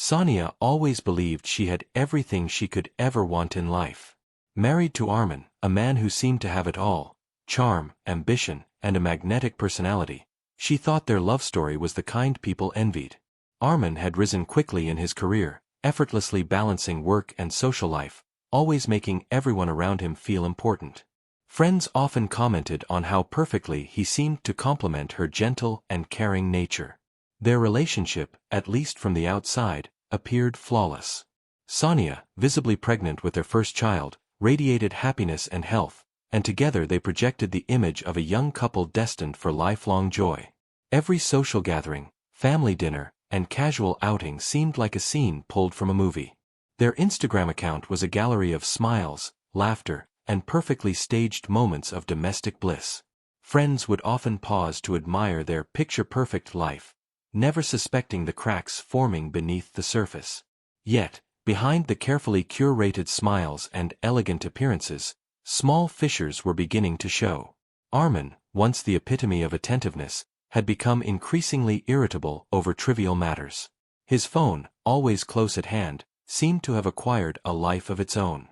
Sonia always believed she had everything she could ever want in life. Married to Armin, a man who seemed to have it all, charm, ambition, and a magnetic personality, she thought their love story was the kind people envied. Armin had risen quickly in his career, effortlessly balancing work and social life, always making everyone around him feel important. Friends often commented on how perfectly he seemed to complement her gentle and caring nature. Their relationship, at least from the outside, appeared flawless. Sonia, visibly pregnant with their first child, radiated happiness and health, and together they projected the image of a young couple destined for lifelong joy. Every social gathering, family dinner, and casual outing seemed like a scene pulled from a movie. Their Instagram account was a gallery of smiles, laughter, and perfectly staged moments of domestic bliss. Friends would often pause to admire their picture-perfect life, never suspecting the cracks forming beneath the surface. Yet, behind the carefully curated smiles and elegant appearances, small fissures were beginning to show. Armin, once the epitome of attentiveness, had become increasingly irritable over trivial matters. His phone, always close at hand, seemed to have acquired a life of its own.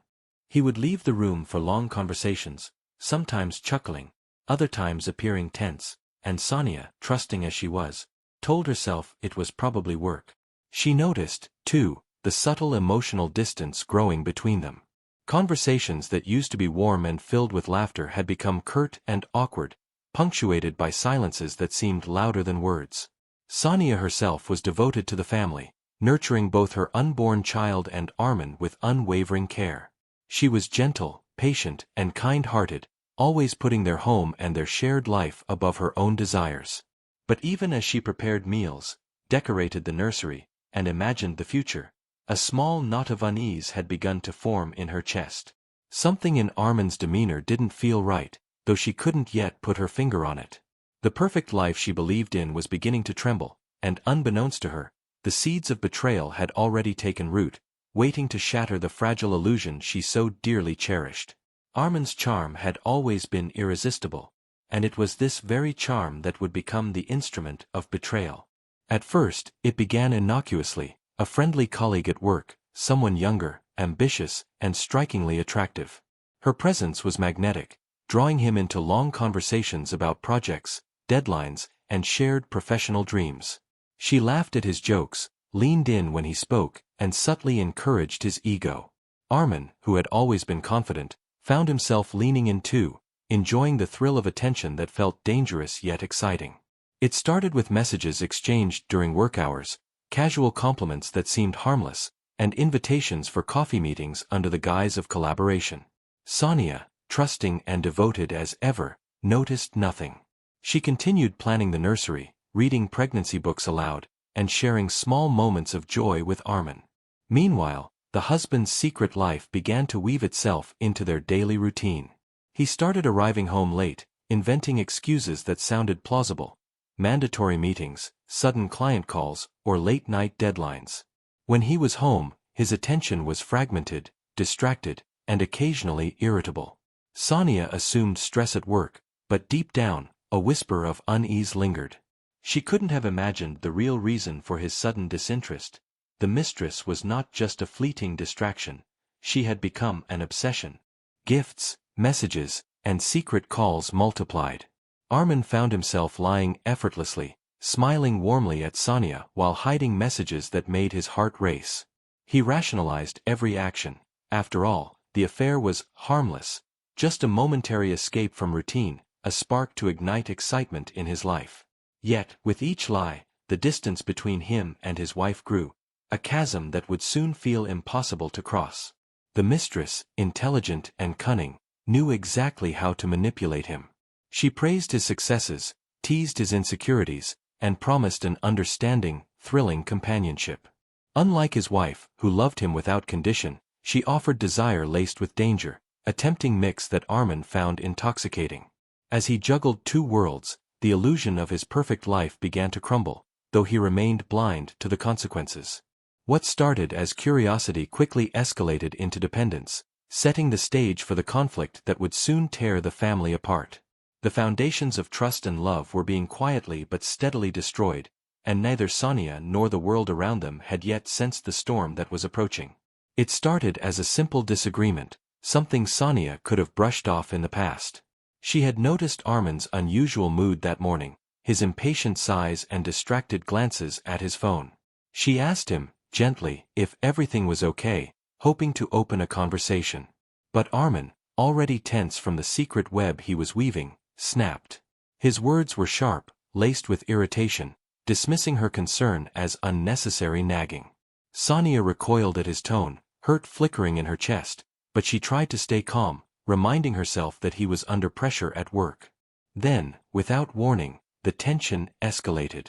He would leave the room for long conversations, sometimes chuckling, other times appearing tense, and Sonia, trusting as she was, told herself it was probably work. She noticed, too, the subtle emotional distance growing between them. Conversations that used to be warm and filled with laughter had become curt and awkward, punctuated by silences that seemed louder than words. Sonia herself was devoted to the family, nurturing both her unborn child and Armin with unwavering care. She was gentle, patient, and kind-hearted, always putting their home and their shared life above her own desires. But even as she prepared meals, decorated the nursery, and imagined the future, a small knot of unease had begun to form in her chest. Something in Armin's demeanor didn't feel right, though she couldn't yet put her finger on it. The perfect life she believed in was beginning to tremble, and unbeknownst to her, the seeds of betrayal had already taken root, waiting to shatter the fragile illusion she so dearly cherished. Armin's charm had always been irresistible, and it was this very charm that would become the instrument of betrayal. At first, it began innocuously, a friendly colleague at work, someone younger, ambitious, and strikingly attractive. Her presence was magnetic, drawing him into long conversations about projects, deadlines, and shared professional dreams. She laughed at his jokes, leaned in when he spoke, and subtly encouraged his ego. Armin, who had always been confident, found himself leaning in too, enjoying the thrill of attention that felt dangerous yet exciting. It started with messages exchanged during work hours, casual compliments that seemed harmless, and invitations for coffee meetings under the guise of collaboration. Sonia, trusting and devoted as ever, noticed nothing. She continued planning the nursery, reading pregnancy books aloud, and sharing small moments of joy with Armin. Meanwhile, the husband's secret life began to weave itself into their daily routine. He started arriving home late, inventing excuses that sounded plausible: mandatory meetings, sudden client calls, or late-night deadlines. When he was home, his attention was fragmented, distracted, and occasionally irritable. Sonia assumed stress at work, but deep down, a whisper of unease lingered. She couldn't have imagined the real reason for his sudden disinterest. The mistress was not just a fleeting distraction, she had become an obsession. Gifts, messages, and secret calls multiplied. Armin found himself lying effortlessly, smiling warmly at Sonia while hiding messages that made his heart race. He rationalized every action. After all, the affair was harmless, just a momentary escape from routine, a spark to ignite excitement in his life. Yet, with each lie, the distance between him and his wife grew, a chasm that would soon feel impossible to cross. The mistress, intelligent and cunning, knew exactly how to manipulate him. She praised his successes, teased his insecurities, and promised an understanding, thrilling companionship. Unlike his wife, who loved him without condition, she offered desire laced with danger, a tempting mix that Armin found intoxicating. As he juggled two worlds, the illusion of his perfect life began to crumble, though he remained blind to the consequences. What started as curiosity quickly escalated into dependence, setting the stage for the conflict that would soon tear the family apart. The foundations of trust and love were being quietly but steadily destroyed, and neither Sonia nor the world around them had yet sensed the storm that was approaching. It started as a simple disagreement, something Sonia could have brushed off in the past. She had noticed Armin's unusual mood that morning, his impatient sighs and distracted glances at his phone. She asked him, gently, if everything was okay, hoping to open a conversation. But Armin, already tense from the secret web he was weaving, snapped. His words were sharp, laced with irritation, dismissing her concern as unnecessary nagging. Sonia recoiled at his tone, hurt flickering in her chest, but she tried to stay calm, reminding herself that he was under pressure at work. Then, without warning, the tension escalated.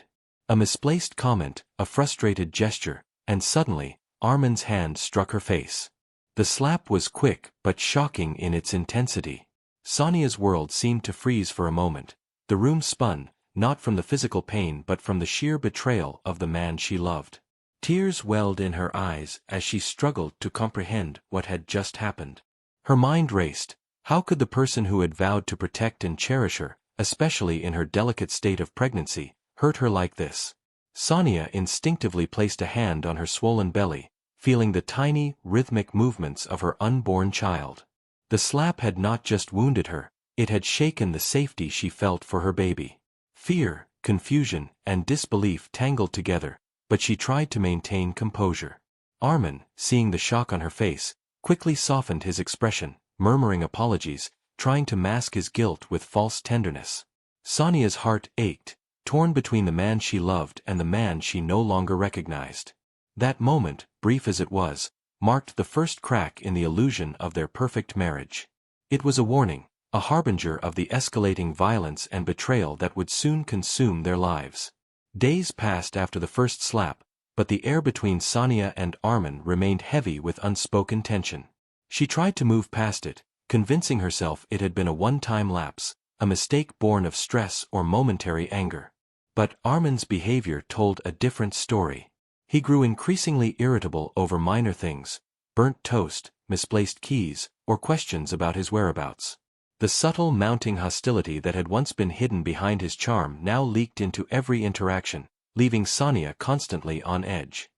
A misplaced comment, a frustrated gesture, and suddenly, Armin's hand struck her face. The slap was quick but shocking in its intensity. Sonia's world seemed to freeze for a moment. The room spun, not from the physical pain but from the sheer betrayal of the man she loved. Tears welled in her eyes as she struggled to comprehend what had just happened. Her mind raced. How could the person who had vowed to protect and cherish her, especially in her delicate state of pregnancy, hurt her like this? Sonia instinctively placed a hand on her swollen belly, feeling the tiny, rhythmic movements of her unborn child. The slap had not just wounded her, it had shaken the safety she felt for her baby. Fear, confusion, and disbelief tangled together, but she tried to maintain composure. Armin, seeing the shock on her face, quickly softened his expression, murmuring apologies, trying to mask his guilt with false tenderness. Sonia's heart ached, torn between the man she loved and the man she no longer recognized. That moment, brief as it was, marked the first crack in the illusion of their perfect marriage. It was a warning, a harbinger of the escalating violence and betrayal that would soon consume their lives. Days passed after the first slap, but the air between Sonia and Armin remained heavy with unspoken tension. She tried to move past it, convincing herself it had been a one-time lapse, a mistake born of stress or momentary anger. But Armin's behavior told a different story. He grew increasingly irritable over minor things, burnt toast, misplaced keys, or questions about his whereabouts. The subtle mounting hostility that had once been hidden behind his charm now leaked into every interaction, leaving Sonia constantly on edge.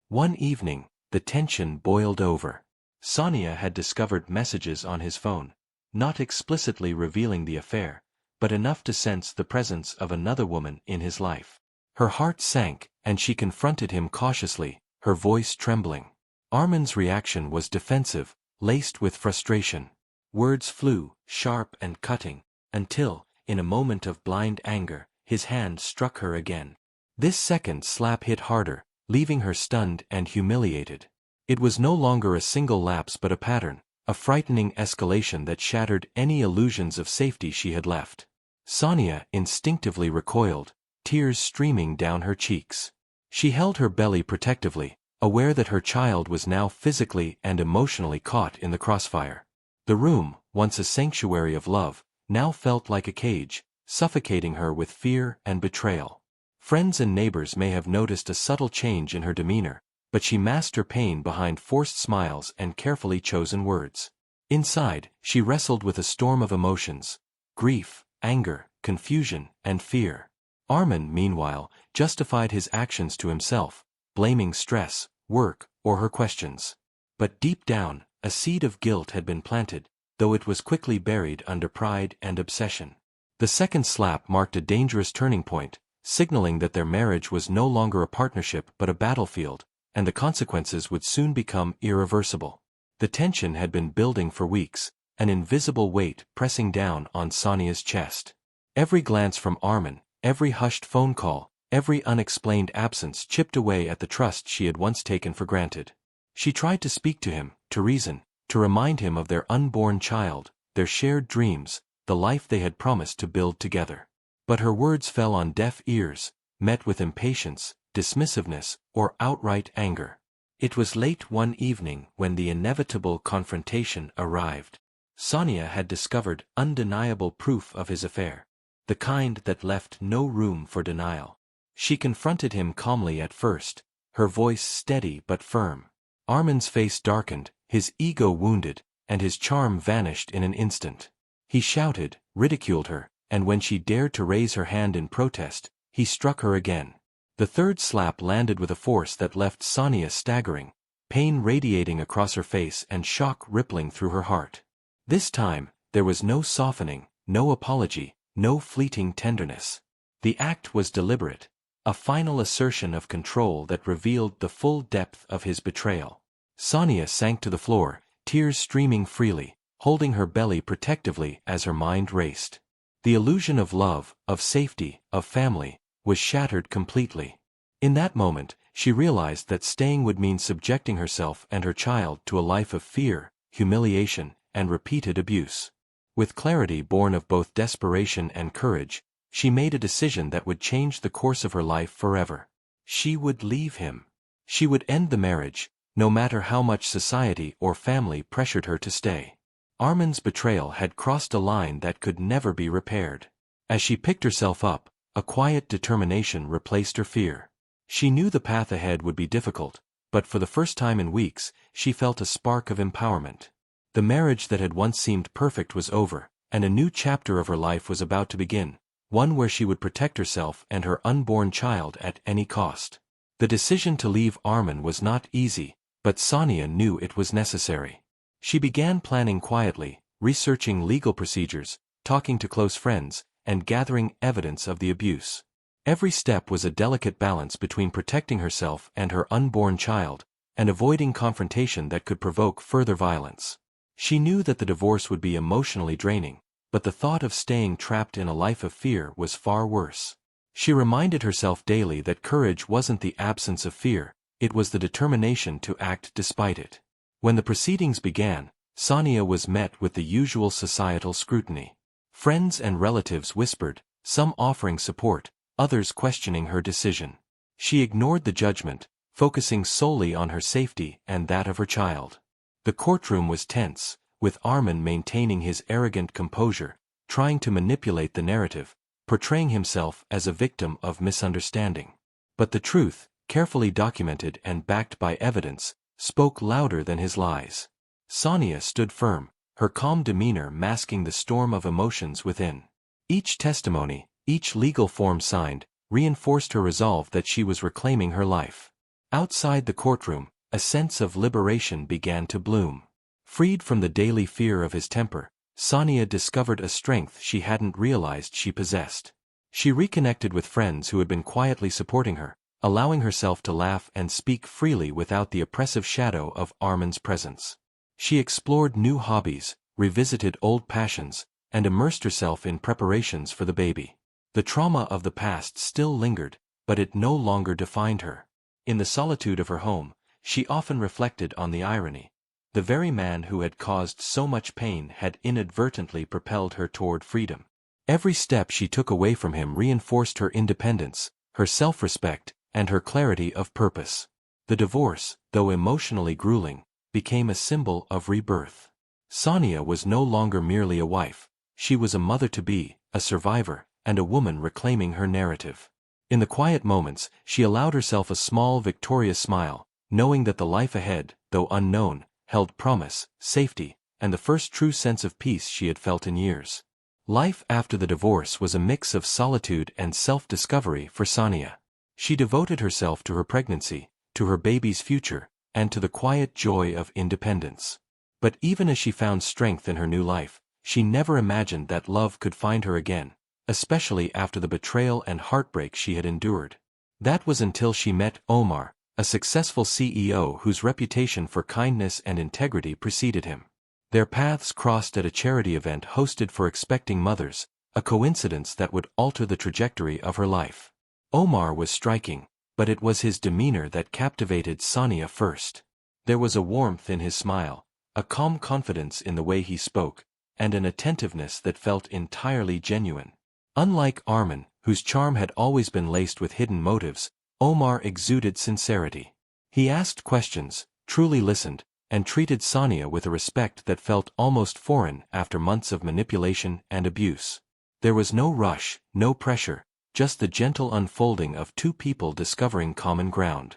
One evening, the tension boiled over. Sonia had discovered messages on his phone, not explicitly revealing the affair, but enough to sense the presence of another woman in his life. Her heart sank, and she confronted him cautiously, her voice trembling. Armin's reaction was defensive, laced with frustration. Words flew, sharp and cutting, until, in a moment of blind anger, his hand struck her again. This second slap hit harder, leaving her stunned and humiliated. It was no longer a single lapse but a pattern, a frightening escalation that shattered any illusions of safety she had left. Sonia instinctively recoiled, tears streaming down her cheeks. She held her belly protectively, aware that her child was now physically and emotionally caught in the crossfire. The room, once a sanctuary of love, now felt like a cage, suffocating her with fear and betrayal. Friends and neighbors may have noticed a subtle change in her demeanor, but she masked her pain behind forced smiles and carefully chosen words. Inside, she wrestled with a storm of emotions: grief, anger, confusion, and fear. Armin, meanwhile, justified his actions to himself, blaming stress, work, or her questions. But deep down, a seed of guilt had been planted, though it was quickly buried under pride and obsession. The second slap marked a dangerous turning point, signaling that their marriage was no longer a partnership but a battlefield, and the consequences would soon become irreversible. The tension had been building for weeks, an invisible weight pressing down on Sonia's chest. Every glance from Armin, every hushed phone call, every unexplained absence chipped away at the trust she had once taken for granted. She tried to speak to him, to reason, to remind him of their unborn child, their shared dreams, the life they had promised to build together. But her words fell on deaf ears, met with impatience, dismissiveness, or outright anger. It was late one evening when the inevitable confrontation arrived. Sonia had discovered undeniable proof of his affair, the kind that left no room for denial. She confronted him calmly at first, her voice steady but firm. Armin's face darkened, his ego wounded, and his charm vanished in an instant. He shouted, ridiculed her, and when she dared to raise her hand in protest, he struck her again. The third slap landed with a force that left Sonia staggering, pain radiating across her face and shock rippling through her heart. This time, there was no softening, no apology, no fleeting tenderness. The act was deliberate, a final assertion of control that revealed the full depth of his betrayal. Sonia sank to the floor, tears streaming freely, holding her belly protectively as her mind raced. The illusion of love, of safety, of family, was shattered completely. In that moment, she realized that staying would mean subjecting herself and her child to a life of fear, humiliation, and repeated abuse. With clarity born of both desperation and courage, she made a decision that would change the course of her life forever. She would leave him. She would end the marriage, no matter how much society or family pressured her to stay. Armin's betrayal had crossed a line that could never be repaired. As she picked herself up, a quiet determination replaced her fear. She knew the path ahead would be difficult, but for the first time in weeks, she felt a spark of empowerment. The marriage that had once seemed perfect was over, and a new chapter of her life was about to begin, one where she would protect herself and her unborn child at any cost. The decision to leave Armin was not easy, but Sonia knew it was necessary. She began planning quietly, researching legal procedures, talking to close friends, and gathering evidence of the abuse. Every step was a delicate balance between protecting herself and her unborn child, and avoiding confrontation that could provoke further violence. She knew that the divorce would be emotionally draining, but the thought of staying trapped in a life of fear was far worse. She reminded herself daily that courage wasn't the absence of fear, it was the determination to act despite it. When the proceedings began, Sonia was met with the usual societal scrutiny. Friends and relatives whispered, some offering support, others questioning her decision. She ignored the judgment, focusing solely on her safety and that of her child. The courtroom was tense, with Armin maintaining his arrogant composure, trying to manipulate the narrative, portraying himself as a victim of misunderstanding. But the truth, carefully documented and backed by evidence, spoke louder than his lies. Sonia stood firm, her calm demeanor masking the storm of emotions within. Each testimony, each legal form signed, reinforced her resolve that she was reclaiming her life. Outside the courtroom, a sense of liberation began to bloom. Freed from the daily fear of his temper, Sonia discovered a strength she hadn't realized she possessed. She reconnected with friends who had been quietly supporting her, allowing herself to laugh and speak freely without the oppressive shadow of Armin's presence. She explored new hobbies, revisited old passions, and immersed herself in preparations for the baby. The trauma of the past still lingered, but it no longer defined her. In the solitude of her home, she often reflected on the irony. The very man who had caused so much pain had inadvertently propelled her toward freedom. Every step she took away from him reinforced her independence, her self-respect, and her clarity of purpose. The divorce, though emotionally grueling, became a symbol of rebirth. Sonia was no longer merely a wife, she was a mother-to-be, a survivor, and a woman reclaiming her narrative. In the quiet moments, she allowed herself a small victorious smile, knowing that the life ahead, though unknown, held promise, safety, and the first true sense of peace she had felt in years. Life after the divorce was a mix of solitude and self-discovery for Sonia. She devoted herself to her pregnancy, to her baby's future, and to the quiet joy of independence. But even as she found strength in her new life, she never imagined that love could find her again, especially after the betrayal and heartbreak she had endured. That was until she met Omar, a successful CEO whose reputation for kindness and integrity preceded him. Their paths crossed at a charity event hosted for expecting mothers, a coincidence that would alter the trajectory of her life. Omar was striking, but it was his demeanor that captivated Sonia first. There was a warmth in his smile, a calm confidence in the way he spoke, and an attentiveness that felt entirely genuine. Unlike Armin, whose charm had always been laced with hidden motives, Omar exuded sincerity. He asked questions, truly listened, and treated Sonia with a respect that felt almost foreign after months of manipulation and abuse. There was no rush, no pressure, just the gentle unfolding of two people discovering common ground.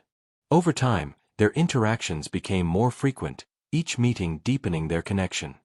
Over time, their interactions became more frequent, each meeting deepening their connection.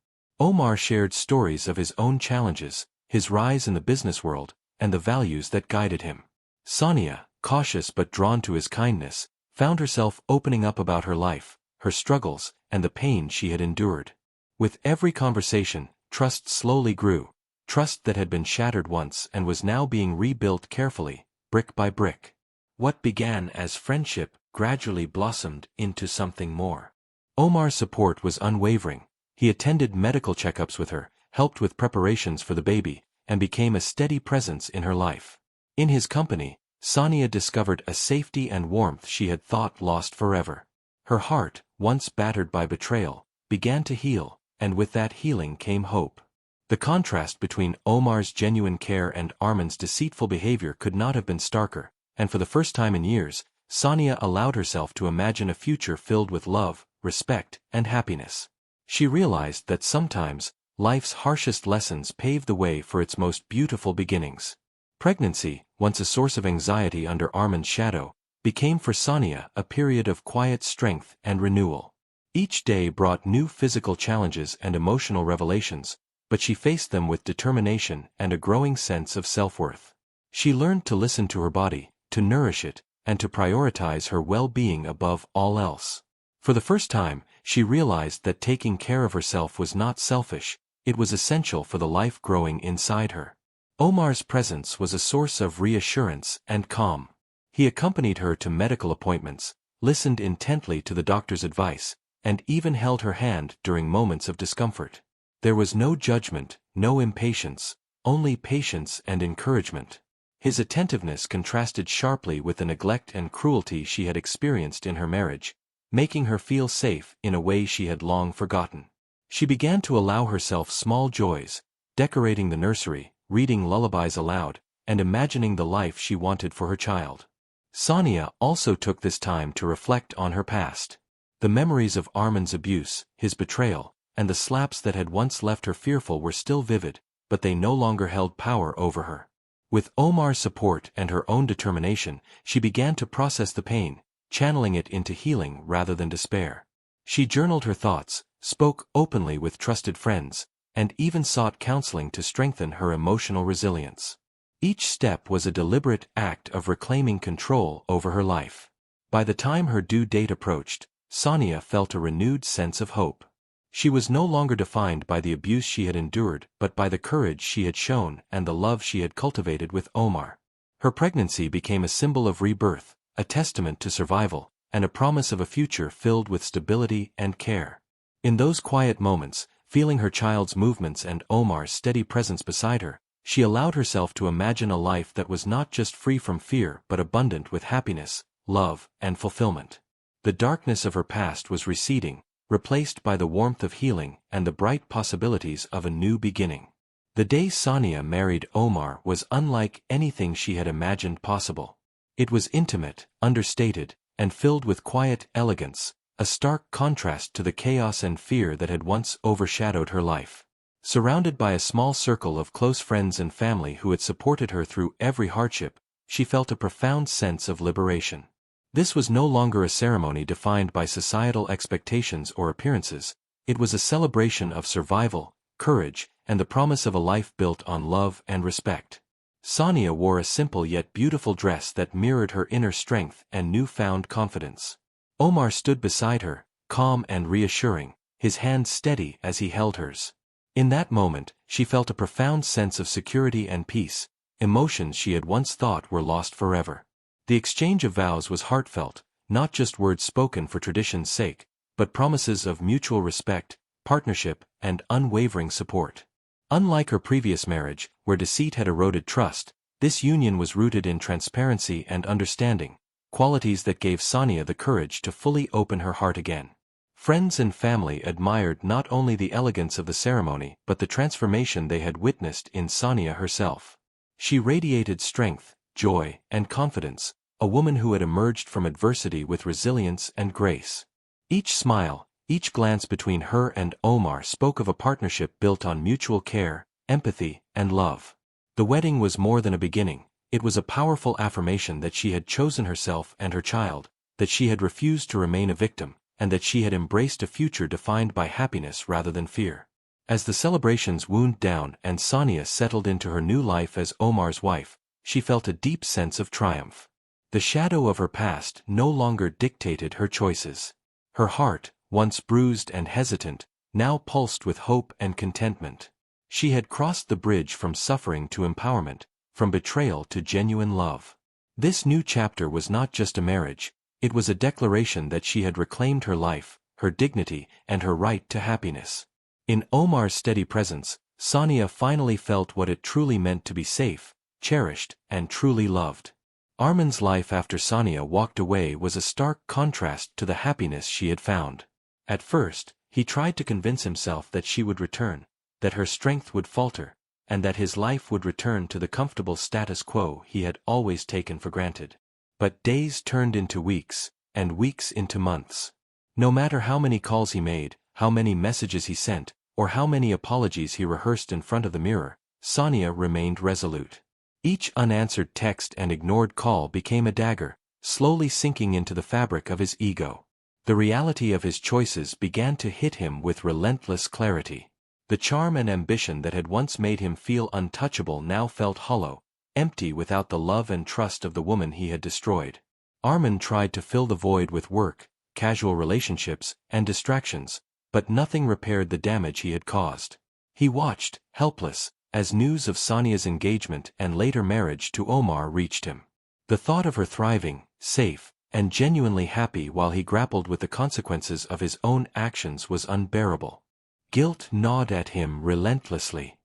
Omar shared stories of his own challenges, his rise in the business world, and the values that guided him. Sonia, cautious but drawn to his kindness, found herself opening up about her life, her struggles, and the pain she had endured. With every conversation, trust slowly grew, trust that had been shattered once and was now being rebuilt carefully, brick by brick. What began as friendship gradually blossomed into something more. Omar's support was unwavering. He attended medical checkups with her, helped with preparations for the baby, and became a steady presence in her life. In his company, Sonia discovered a safety and warmth she had thought lost forever. Her heart, once battered by betrayal, began to heal, and with that healing came hope. The contrast between Omar's genuine care and Armin's deceitful behavior could not have been starker, and for the first time in years, Sonia allowed herself to imagine a future filled with love, respect, and happiness. She realized that sometimes, life's harshest lessons pave the way for its most beautiful beginnings. Pregnancy, once a source of anxiety under Armin's shadow, became for Sonia a period of quiet strength and renewal. Each day brought new physical challenges and emotional revelations, but she faced them with determination and a growing sense of self-worth. She learned to listen to her body, to nourish it, and to prioritize her well-being above all else. For the first time, she realized that taking care of herself was not selfish, it was essential for the life growing inside her. Omar's presence was a source of reassurance and calm. He accompanied her to medical appointments, listened intently to the doctor's advice, and even held her hand during moments of discomfort. There was no judgment, no impatience, only patience and encouragement. His attentiveness contrasted sharply with the neglect and cruelty she had experienced in her marriage, making her feel safe in a way she had long forgotten. She began to allow herself small joys, decorating the nursery, reading lullabies aloud, and imagining the life she wanted for her child. Sonia also took this time to reflect on her past. The memories of Armin's abuse, his betrayal, and the slaps that had once left her fearful were still vivid, but they no longer held power over her. With Omar's support and her own determination, she began to process the pain, channeling it into healing rather than despair. She journaled her thoughts, spoke openly with trusted friends, and even sought counseling to strengthen her emotional resilience. Each step was a deliberate act of reclaiming control over her life. By the time her due date approached, Sonia felt a renewed sense of hope. She was no longer defined by the abuse she had endured but by the courage she had shown and the love she had cultivated with Omar. Her pregnancy became a symbol of rebirth, a testament to survival, and a promise of a future filled with stability and care. In those quiet moments, feeling her child's movements and Omar's steady presence beside her, she allowed herself to imagine a life that was not just free from fear but abundant with happiness, love, and fulfillment. The darkness of her past was receding, replaced by the warmth of healing and the bright possibilities of a new beginning. The day Sonia married Omar was unlike anything she had imagined possible. It was intimate, understated, and filled with quiet elegance, a stark contrast to the chaos and fear that had once overshadowed her life. Surrounded by a small circle of close friends and family who had supported her through every hardship, she felt a profound sense of liberation. This was no longer a ceremony defined by societal expectations or appearances, it was a celebration of survival, courage, and the promise of a life built on love and respect. Sonia wore a simple yet beautiful dress that mirrored her inner strength and newfound confidence. Omar stood beside her, calm and reassuring, his hand steady as he held hers. In that moment, she felt a profound sense of security and peace, emotions she had once thought were lost forever. The exchange of vows was heartfelt, not just words spoken for tradition's sake, but promises of mutual respect, partnership, and unwavering support. Unlike her previous marriage, where deceit had eroded trust, this union was rooted in transparency and understanding, qualities that gave Sonia the courage to fully open her heart again. Friends and family admired not only the elegance of the ceremony but the transformation they had witnessed in Sonia herself. She radiated strength, joy, and confidence, a woman who had emerged from adversity with resilience and grace. Each smile, each glance between her and Omar spoke of a partnership built on mutual care, empathy, and love. The wedding was more than a beginning, it was a powerful affirmation that she had chosen herself and her child, that she had refused to remain a victim, and that she had embraced a future defined by happiness rather than fear. As the celebrations wound down and Sonia settled into her new life as Omar's wife, she felt a deep sense of triumph. The shadow of her past no longer dictated her choices. Her heart, once bruised and hesitant, now pulsed with hope and contentment. She had crossed the bridge from suffering to empowerment, from betrayal to genuine love. This new chapter was not just a marriage, it was a declaration that she had reclaimed her life, her dignity, and her right to happiness. In Omar's steady presence, Sonia finally felt what it truly meant to be safe, cherished, and truly loved. Armin's life after Sonia walked away was a stark contrast to the happiness she had found. At first, he tried to convince himself that she would return, that her strength would falter, and that his life would return to the comfortable status quo he had always taken for granted. But days turned into weeks, and weeks into months. No matter how many calls he made, how many messages he sent, or how many apologies he rehearsed in front of the mirror, Sonia remained resolute. Each unanswered text and ignored call became a dagger, slowly sinking into the fabric of his ego. The reality of his choices began to hit him with relentless clarity. The charm and ambition that had once made him feel untouchable now felt hollow, empty without the love and trust of the woman he had destroyed. Armin tried to fill the void with work, casual relationships, and distractions, but nothing repaired the damage he had caused. He watched, helpless, as news of Sonia's engagement and later marriage to Omar reached him. The thought of her thriving, safe, and genuinely happy while he grappled with the consequences of his own actions was unbearable. Guilt gnawed at him relentlessly.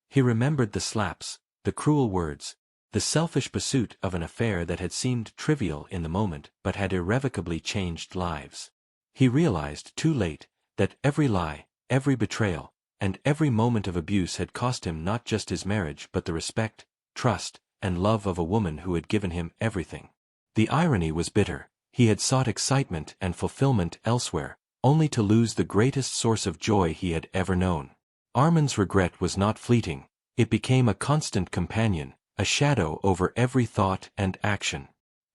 He remembered the slaps, the cruel words, the selfish pursuit of an affair that had seemed trivial in the moment but had irrevocably changed lives. He realized, too late, that every lie, every betrayal, and every moment of abuse had cost him not just his marriage but the respect, trust, and love of a woman who had given him everything. The irony was bitter. He had sought excitement and fulfillment elsewhere, only to lose the greatest source of joy he had ever known. Armin's regret was not fleeting, it became a constant companion, a shadow over every thought and action.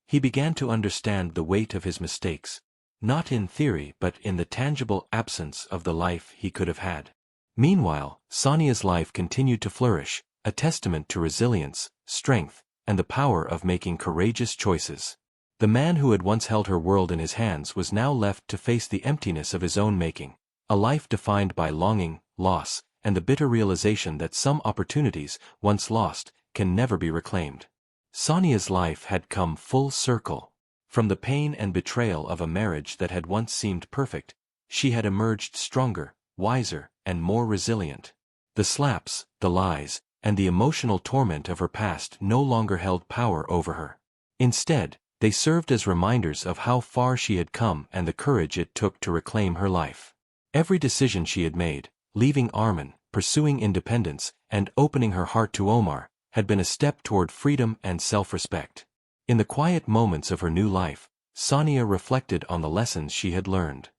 He began to understand the weight of his mistakes, not in theory but in the tangible absence of the life he could have had. Meanwhile, Sonia's life continued to flourish, a testament to resilience, strength, and the power of making courageous choices. The man who had once held her world in his hands was now left to face the emptiness of his own making, a life defined by longing, loss, and the bitter realization that some opportunities, once lost, can never be reclaimed. Sonia's life had come full circle. From the pain and betrayal of a marriage that had once seemed perfect, she had emerged stronger, wiser, and more resilient. The slaps, the lies, and the emotional torment of her past no longer held power over her. Instead, they served as reminders of how far she had come and the courage it took to reclaim her life. Every decision she had made, leaving Armin, pursuing independence, and opening her heart to Omar, had been a step toward freedom and self-respect. In the quiet moments of her new life, Sonia reflected on the lessons she had learned.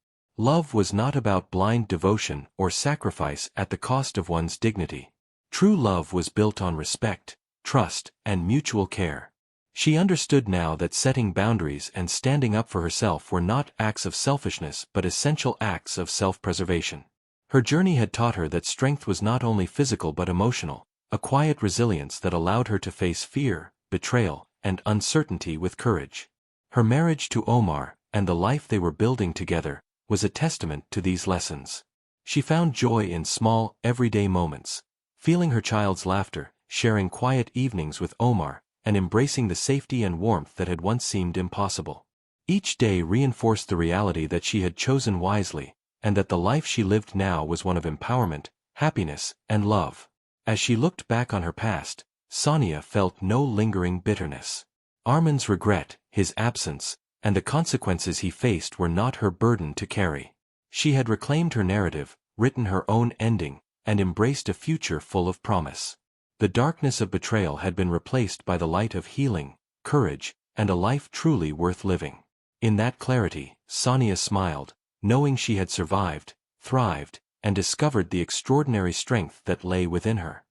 Love was not about blind devotion or sacrifice at the cost of one's dignity. True love was built on respect, trust, and mutual care. She understood now that setting boundaries and standing up for herself were not acts of selfishness but essential acts of self-preservation. Her journey had taught her that strength was not only physical but emotional, a quiet resilience that allowed her to face fear, betrayal, and uncertainty with courage. Her marriage to Omar, and the life they were building together, was a testament to these lessons. She found joy in small, everyday moments, feeling her child's laughter, sharing quiet evenings with Omar, and embracing the safety and warmth that had once seemed impossible. Each day reinforced the reality that she had chosen wisely, and that the life she lived now was one of empowerment, happiness, and love. As she looked back on her past, Sonia felt no lingering bitterness. Armin's regret, his absence, and the consequences he faced were not her burden to carry. She had reclaimed her narrative, written her own ending, and embraced a future full of promise. The darkness of betrayal had been replaced by the light of healing, courage, and a life truly worth living. In that clarity, Sonia smiled, knowing she had survived, thrived, and discovered the extraordinary strength that lay within her.